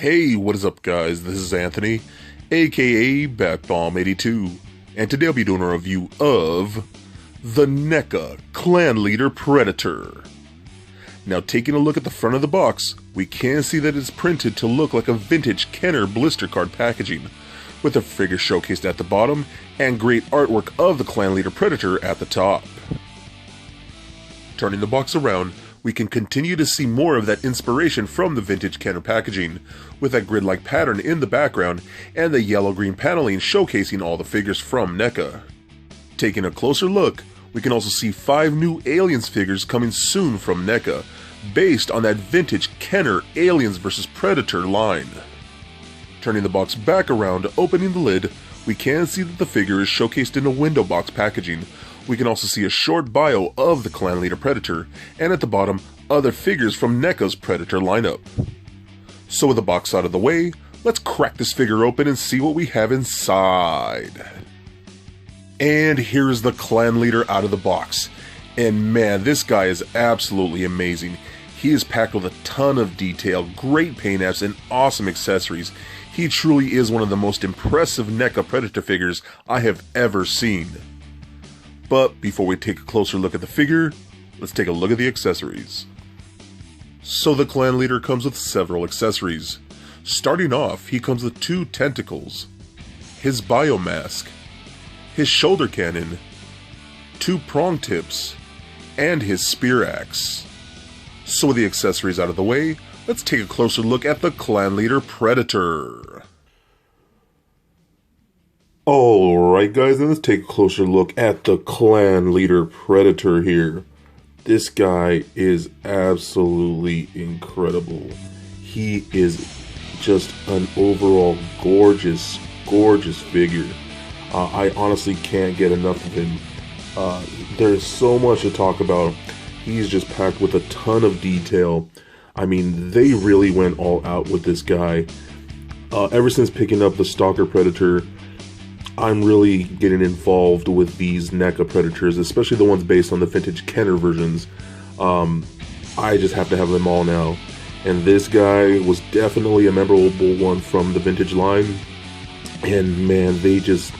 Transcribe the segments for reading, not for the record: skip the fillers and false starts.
Hey, what is up guys? This is Anthony, aka Batbomb82, and today I'll be doing a review of the Neca Clan Leader Predator. Now taking a look at the front of the box, we can see that it's printed to look like a vintage Kenner blister card packaging, with the figure showcased at the bottom and great artwork of the Clan Leader Predator at the top. Turning the box around, we can continue to see more of that inspiration from the vintage Kenner packaging, with that grid-like pattern in the background and the yellow-green paneling showcasing all the figures from NECA. Taking a closer look, we can also see 5 new Aliens figures coming soon from NECA, based on that vintage Kenner Aliens vs Predator line. Turning the box back around, opening the lid, we can see that the figure is showcased in a window box packaging. We can also see a short bio of the Clan Leader Predator, and at the bottom, other figures from NECA's Predator lineup. So with the box out of the way, let's crack this figure open and see what we have inside. And here's the Clan Leader out of the box. And man, this guy is absolutely amazing. He is packed with a ton of detail, great paint apps, and awesome accessories. He truly is one of the most impressive NECA Predator figures I have ever seen. But before we take a closer look at the figure, let's take a look at the accessories. So the Clan Leader comes with several accessories. Starting off, he comes with 2 tentacles, his biomask, his shoulder cannon, 2 prong tips, and his spear axe. So with the accessories out of the way, let's take a closer look at the Clan Leader Predator. Alright guys, then let's take a closer look at the Clan Leader Predator here. This guy is absolutely incredible. He is just an overall gorgeous figure. I honestly can't get enough of him. There's so much to talk about. He's just packed with a ton of detail. I mean, they really went all out with this guy. Ever since picking up the Stalker Predator, I'm really getting involved with these NECA Predators, especially the ones based on the vintage Kenner versions. I just have to have them all now. And this guy was definitely a memorable one from the vintage line. And man, they just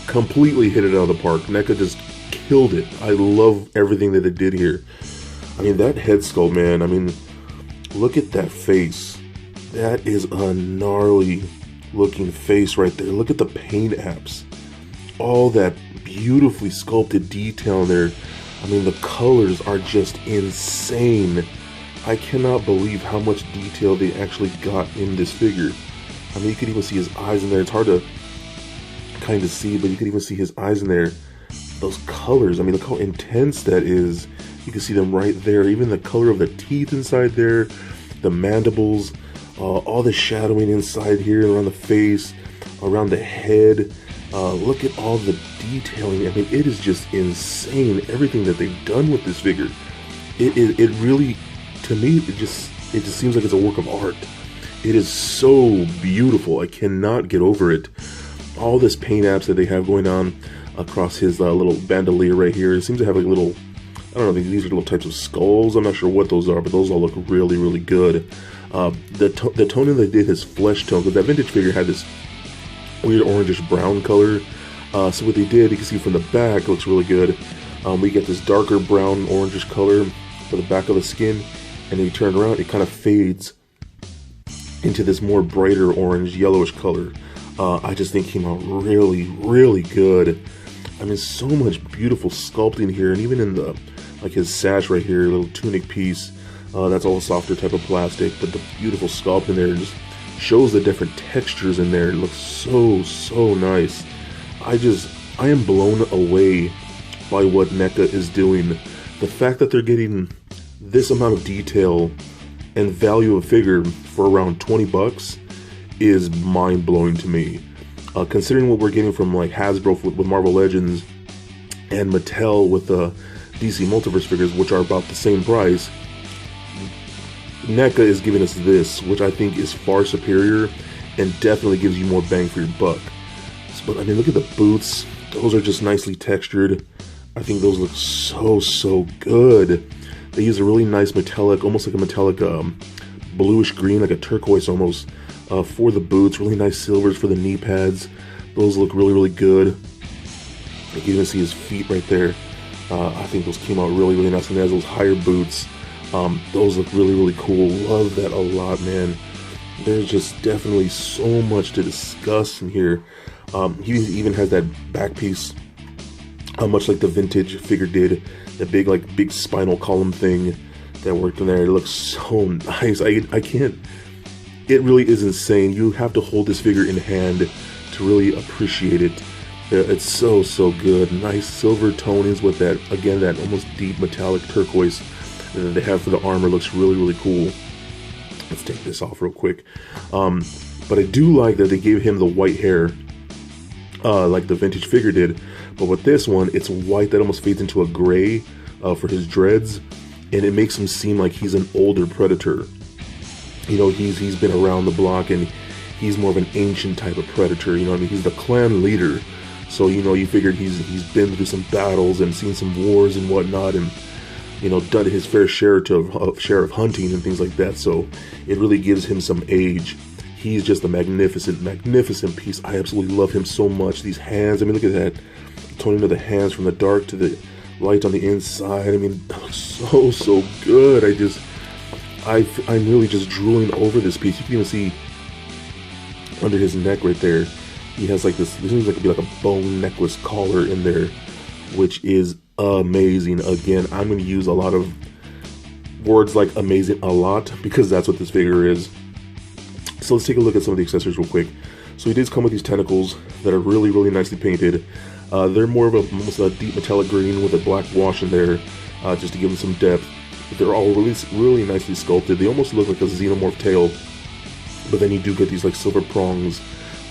completely hit it out of the park. NECA just killed it. I love everything that they did here. I mean, that head sculpt, man, I mean, look at that face. That is a gnarly looking face right there. Look at the paint apps. All that beautifully sculpted detail in there. I mean, the colors are just insane. I cannot believe how much detail they actually got in this figure. I mean, you could even see his eyes in there. It's hard to kind of see, but you could even see his eyes in there. Those colors, I mean, look how intense that is. You can see them right there. Even the color of the teeth inside there, the mandibles, all the shadowing inside here, around the face, around the head. Look at all the detailing. I mean, it is just insane, everything that they've done with this figure. It really, to me, it just seems like it's a work of art. It is so beautiful. I cannot get over it. All this paint apps that they have going on across his little bandolier right here. It seems to have like little, I don't know, these are little types of skulls. I'm not sure what those are, but those all look really good. The toning they did, his flesh tone, because that vintage figure had this weird orangish brown color. So what they did, you can see from the back, looks really good. We get this darker brown orangish color for the back of the skin, and then you turn around, it kind of fades into this more brighter orange yellowish color. I just think came out really good. I mean, so much beautiful sculpting here, and even in the, like his sash right here, little tunic piece, that's all a softer type of plastic, but the beautiful sculpt in there just shows the different textures in there. It looks so nice. I am blown away by what NECA is doing. The fact that they're getting this amount of detail and value of figure for around 20 bucks is mind-blowing to me. Considering what we're getting from like Hasbro with Marvel Legends and Mattel with the DC Multiverse figures, which are about the same price, NECA is giving us this, which I think is far superior and definitely gives you more bang for your buck. But I mean, look at the boots. Those are just nicely textured. I think those look so good. They use a really nice metallic, almost like a metallic bluish green, like a turquoise almost, for the boots. Really nice silvers for the knee pads. Those look really, really good. You can even see his feet right there. I think those came out really, really nice. And he has those higher boots. Those look really, really cool. Love that a lot, man. There's just definitely so much to discuss in here. He even has that back piece, much like the vintage figure did. That big spinal column thing that worked in there. It looks so nice. I can't. It really is insane. You have to hold this figure in hand to really appreciate it. It's so, so good. Nice silver tonings with that, again, that almost deep metallic turquoise that they have for the armor. Looks really, really cool. Let's take this off real quick. But I do like that they gave him the white hair, like the vintage figure did. But with this one, it's white that almost fades into a gray for his dreads. And it makes him seem like he's an older Predator. You know, he's been around the block, and he's more of an ancient type of Predator. You know what I mean? He's the clan leader. So, you know, you figured he's been through some battles and seen some wars and whatnot, and, you know, done his fair share of hunting and things like that. So it really gives him some age. He's just a magnificent, magnificent piece. I absolutely love him so much. These hands, I mean, look at that. Toning of the hands from the dark to the light on the inside. I mean, so, so good. I'm really just drooling over this piece. You can even see under his neck right there, he has like this seems like it'd be like a bone necklace collar in there, which is amazing. Again, I'm going to use a lot of words like amazing a lot because that's what this figure is. So let's take a look at some of the accessories real quick. So he does come with these tentacles that are really, really nicely painted. They're more of almost a deep metallic green with a black wash in there, just to give them some depth. But they're all really, really nicely sculpted. They almost look like a xenomorph tail, but then you do get these like silver prongs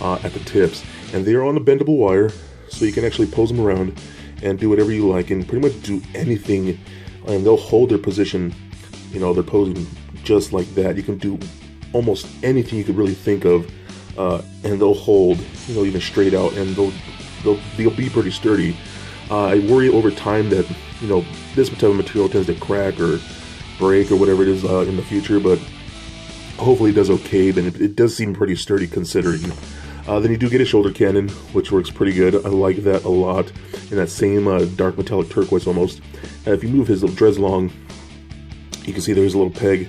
at the tips, and they are on a bendable wire, so you can actually pose them around and do whatever you like, and pretty much do anything, and they'll hold their position. You know, they're posing just like that. You can do almost anything you could really think of, and they'll hold, you know, even straight out, and they'll be pretty sturdy. I worry over time that, you know, this type of material tends to crack or break or whatever it is in the future, but hopefully it does okay. But it does seem pretty sturdy considering. Then you do get a shoulder cannon, which works pretty good. I like that a lot. In that same dark metallic turquoise almost. If you move his little dreads along, you can see there's a little peg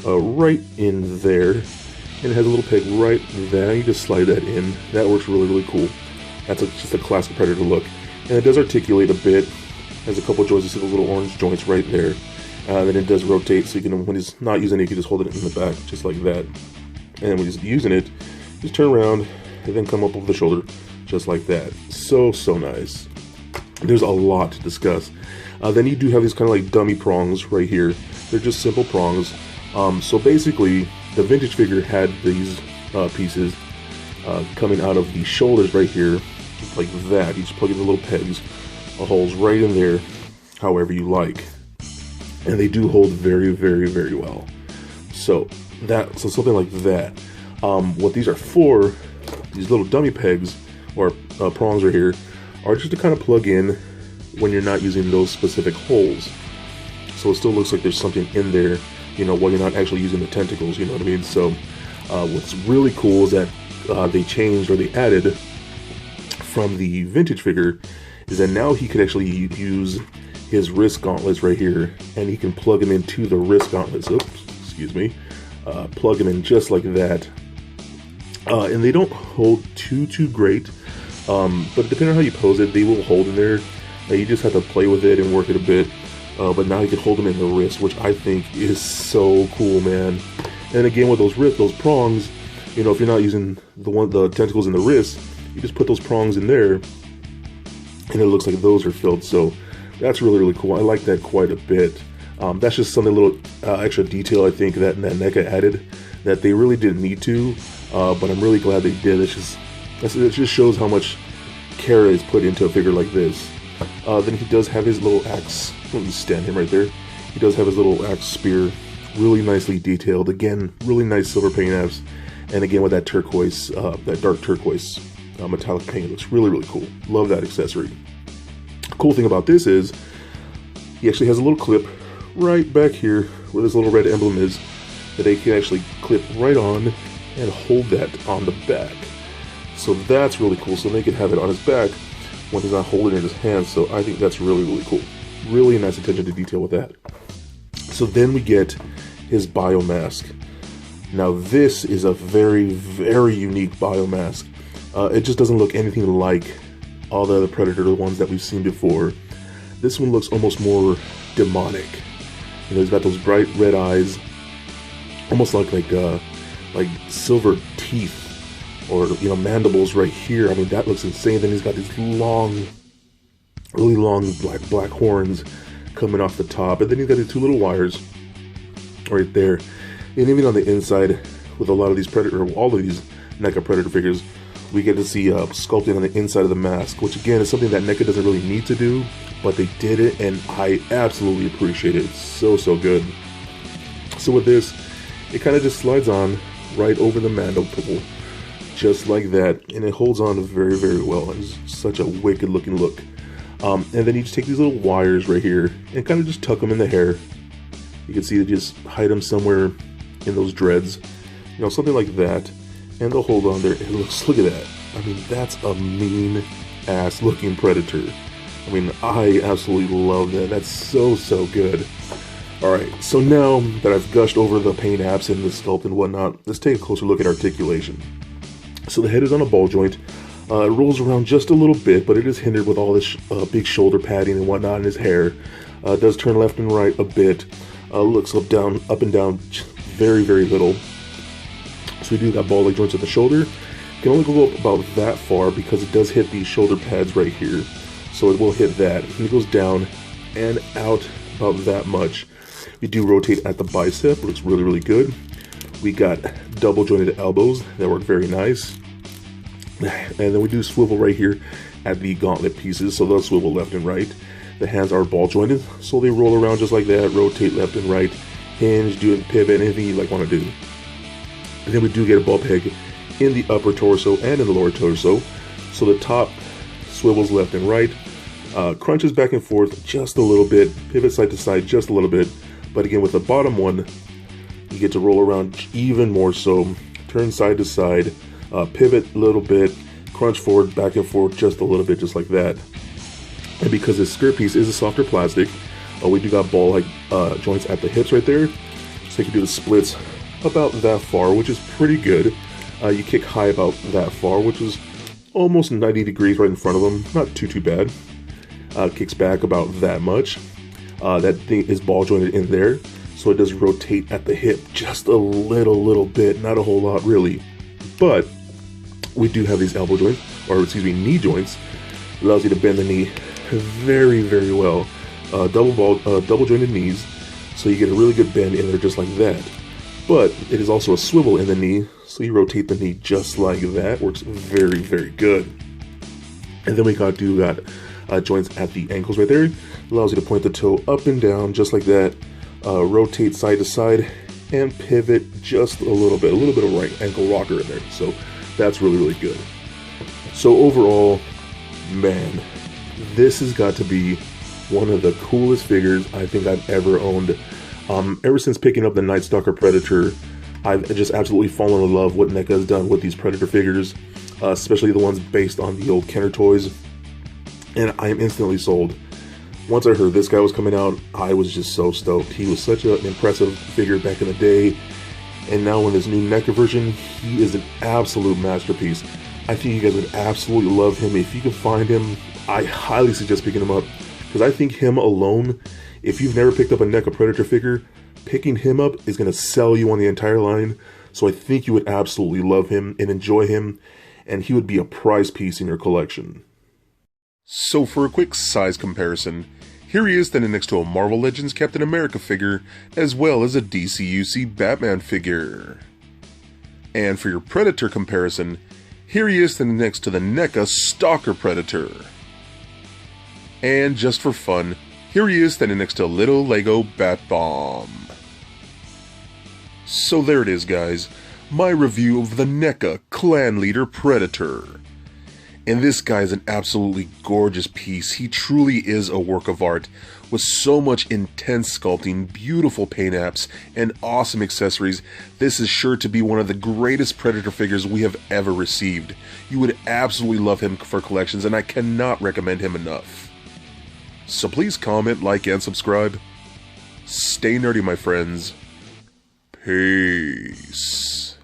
right in there. And it has a little peg right there. You just slide that in. That works really, really cool. That's just a classic Predator look. And it does articulate a bit. Has a couple joints. You see those little orange joints right there. Then it does rotate, so you can, when he's not using it, you can just hold it in the back, just like that. And when he's using it, just turn around, and then come up over the shoulder, just like that. So, so nice. There's a lot to discuss. Then you do have these kind of like dummy prongs right here. They're just simple prongs. So basically, the vintage figure had these pieces coming out of the shoulders right here, like that. You just plug in the little pegs, holes right in there, however you like. And they do hold very, very, very well. So something like that. What these are for, these little dummy pegs or prongs right here, are just to kind of plug in when you're not using those specific holes. So it still looks like there's something in there, you know, while you're not actually using the tentacles, you know what I mean? So what's really cool is that they changed, or they added from the vintage figure, is that now he could actually use his wrist gauntlets right here, and he can plug them into the wrist gauntlets. Oops, excuse me. Plug them in just like that. And they don't hold too great, but depending on how you pose it, they will hold in there. You just have to play with it and work it a bit. But now you can hold them in the wrist, which I think is so cool, man. And again, with those prongs, you know, if you're not using the tentacles in the wrist, you just put those prongs in there, and it looks like those are filled. So that's really, really cool. I like that quite a bit. That's just something, a little extra detail I think that NECA added that they really didn't need to, but I'm really glad they did. It just shows how much care is put into a figure like this. Then he does have his little axe. Let me stand him right there. He does have his little axe spear, really nicely detailed. Again, really nice silver paint apps, and again with that turquoise, that dark turquoise metallic paint. It looks really, really cool. Love that accessory. Cool thing about this is he actually has a little clip right back here where this little red emblem is, that they can actually clip right on, and hold that on the back. So that's really cool. So they can have it on his back when he's not holding it in his hands. So I think that's really, really cool. Really nice attention to detail with that. So then we get his biomask. Now this is a very, very unique biomask. It just doesn't look anything like all the other Predator ones that we've seen before. This one looks almost more demonic. You know, he's got those bright red eyes, almost like silver teeth, or mandibles right here. I mean, that looks insane. Then he's got these long, really long black horns coming off the top, and then he's got these two little wires right there. And even on the inside, with a lot of these Predator, or all of these NECA Predator figures, we get to see sculpting on the inside of the mask, which again is something that NECA doesn't really need to do, but they did it, and I absolutely appreciate it. It's so, so good. So with this, it kind of just slides on right over the mandible, just like that, and it holds on very, very well. It's such a wicked looking look. And then you just take these little wires right here and kind of just tuck them in the hair. You can see they just hide them somewhere in those dreads, something like that, and they'll hold on there. And look at that. I mean, that's a mean ass looking Predator. I mean, I absolutely love that. That's so, so good. Alright, so now that I've gushed over the paint apps and the sculpt and whatnot, let's take a closer look at articulation. So the head is on a ball joint. It rolls around just a little bit, but it is hindered with all this big shoulder padding and whatnot in his hair. It does turn left and right a bit. Looks up and down very, very little. So we do got ball leg joints at the shoulder. Can only go up about that far because it does hit these shoulder pads right here. So it will hit that. And it goes down and out about that much. We do rotate at the bicep. Looks really, really good. We got double jointed elbows that work very nice. And then we do swivel right here at the gauntlet pieces. So they'll swivel left and right. The hands are ball jointed, so they roll around just like that, rotate left and right, hinge, do a pivot, anything you want to do. And then we do get a ball peg in the upper torso and in the lower torso. So the top swivels left and right, crunches back and forth just a little bit, pivot side to side just a little bit. But again, with the bottom one, you get to roll around even more so, turn side to side, pivot a little bit, crunch forward, back and forth just a little bit, just like that. And because this skirt piece is a softer plastic, we do got ball joints at the hips right there. So you can do the splits about that far, which is pretty good. You kick high about that far, which is almost 90 degrees right in front of them. Not too bad. Kicks back about that much. That thing is ball jointed in there. So it does rotate at the hip just a little bit. Not a whole lot really. But we do have these elbow joints, or excuse me, knee joints. Allows you to bend the knee very, very well. Double jointed knees, so you get a really good bend in there just like that. But it is also a swivel in the knee, so you rotate the knee just like that. Works very, very good. And then we got joints at the ankles right there. Allows you to point the toe up and down just like that. Rotate side to side and pivot just a little bit of right ankle rocker in there. So that's really, really good. So overall, man, this has got to be one of the coolest figures I think I've ever owned. Ever since picking up the Night Stalker Predator, I've just absolutely fallen in love with what NECA has done with these Predator figures, especially the ones based on the old Kenner toys, and I am instantly sold. Once I heard this guy was coming out, I was just so stoked. He was such an impressive figure back in the day, and now in this new NECA version, he is an absolute masterpiece. I think you guys would absolutely love him. If you can find him, I highly suggest picking him up, because I think him alone, if you've never picked up a NECA Predator figure, picking him up is going to sell you on the entire line. So I think you would absolutely love him and enjoy him, and he would be a prize piece in your collection. So for a quick size comparison, here he is standing next to a Marvel Legends Captain America figure, as well as a DCUC Batman figure. And for your Predator comparison, here he is standing next to the NECA Stalker Predator. And just for fun, here he is standing next to a little Lego Bat Bomb. So there it is, guys, my review of the NECA Clan Leader Predator. And this guy is an absolutely gorgeous piece. He truly is a work of art with so much intense sculpting, beautiful paint apps, and awesome accessories. This is sure to be one of the greatest Predator figures we have ever received. You would absolutely love him for collections, and I cannot recommend him enough. So please comment, like, and subscribe. Stay nerdy, my friends. Peace.